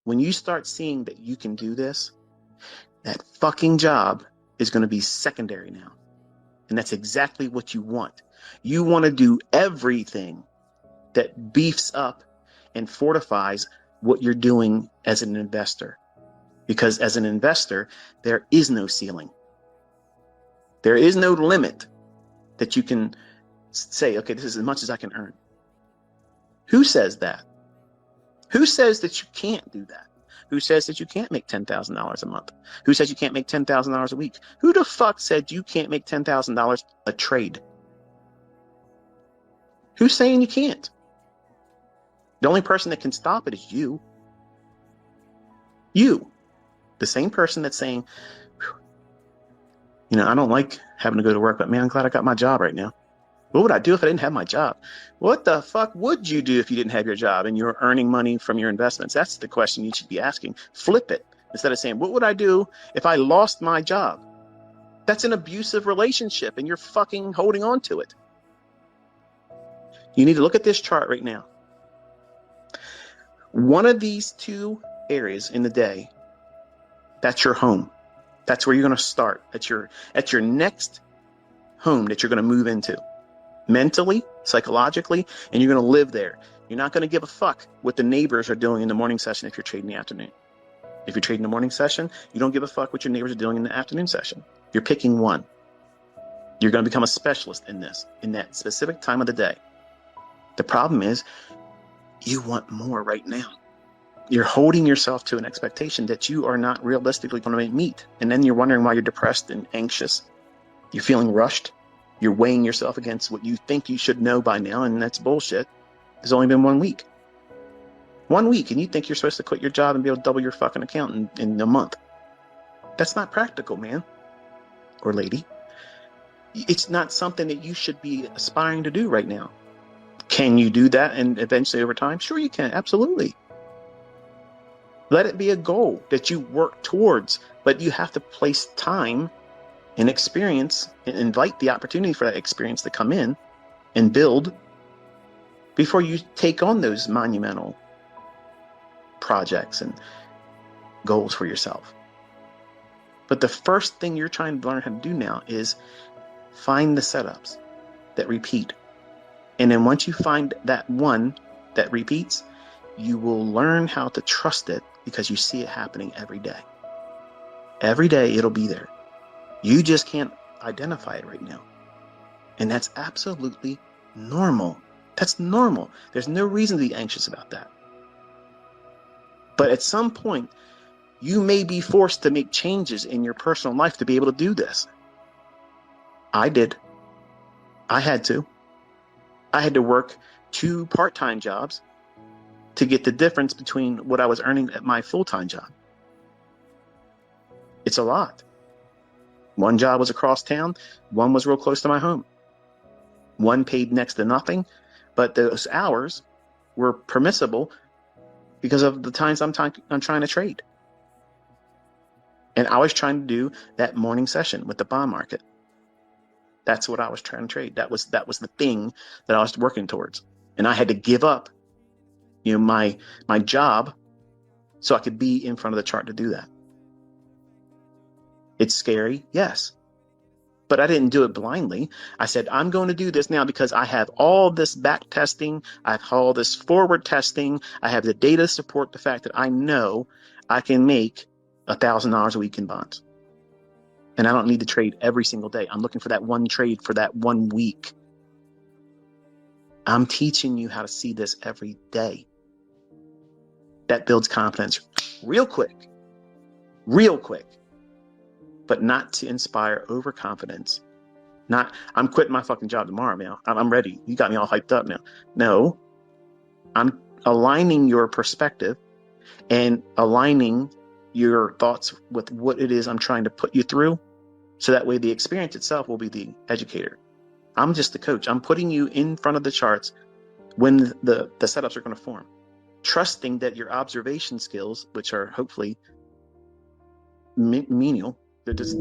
When you start seeing that you can do this, that fucking job is going to be secondary now. And that's exactly what you want. You want to do everything that beefs up and fortifies what you're doing as an investor. Because as an investor, there is no ceiling. There is no limit that you can say, okay, this is as much as I can earn. Who says that? Who says that you can't do that? Who says that you can't make $10,000 a month? Who says you can't make $10,000 a week? Who the fuck said you can't make $10,000 a trade? Who's saying you can't? The only person that can stop it is you. You. The same person that's saying, you know, I don't like having to go to work, but man, I'm glad I got my job right now. What would I do if I didn't have my job? What the fuck would you do if you didn't have your job and you're earning money from your investments? That's the question you should be asking. Flip it. Instead of saying, what would I do if I lost my job? That's an abusive relationship and you're fucking holding on to it. You need to look at this chart right now. One of these two areas in the day, that's your home. That's where you're going to start. At your next home that you're going to move into. Mentally, psychologically, and you're going to live there. You're not going to give a fuck what the neighbors are doing in the morning session if you're trading the afternoon. If you're trading the morning session, you don't give a fuck what your neighbors are doing in the afternoon session. You're picking one. You're going to become a specialist in this, in that specific time of the day. The problem is you want more right now. You're holding yourself to an expectation that you are not realistically going to meet. And then you're wondering why you're depressed and anxious. You're feeling rushed. You're weighing yourself against what you think you should know by now, and that's bullshit. There's only been 1 week. 1 week, and you think you're supposed to quit your job and be able to double your fucking account in a month. That's not practical, man. Or lady. It's not something that you should be aspiring to do right now. Can you do that and eventually over time? Sure you can, absolutely. Let it be a goal that you work towards, but you have to place time and experience and invite the opportunity for that experience to come in and build before you take on those monumental projects and goals for yourself. But the first thing you're trying to learn how to do now is find the setups that repeat. And then once you find that one that repeats, you will learn how to trust it because you see it happening every day. Every day it'll be there. You just can't identify it right now. And that's absolutely normal. That's normal. There's no reason to be anxious about that. But at some point, you may be forced to make changes in your personal life to be able to do this. I did. I had to. I had to work 2 part-time jobs to get the difference between what I was earning at my full-time job. It's a lot. One job was across town. One was real close to my home. One paid next to nothing, but those hours were permissible because of the times I'm trying to trade. And I was trying to do that morning session with the bond market. That's what I was trying to trade. That was the thing that I was working towards. And I had to give up, my job so I could be in front of the chart to do that. It's scary, yes. But I didn't do it blindly. I said, I'm going to do this now because I have all this back testing. I have all this forward testing. I have the data to support the fact that I know I can make $1,000 a week in bonds. And I don't need to trade every single day. I'm looking for that one trade for that 1 week. I'm teaching you how to see this every day. That builds confidence real quick, but not to inspire overconfidence. Not, I'm quitting my fucking job tomorrow, man. I'm ready. You got me all hyped up now. No, I'm aligning your perspective and aligning your thoughts with what it is I'm trying to put you through. So that way the experience itself will be the educator. I'm just the coach. I'm putting you in front of the charts when the setups are going to form. Trusting that your observation skills, which are hopefully menial, they're just,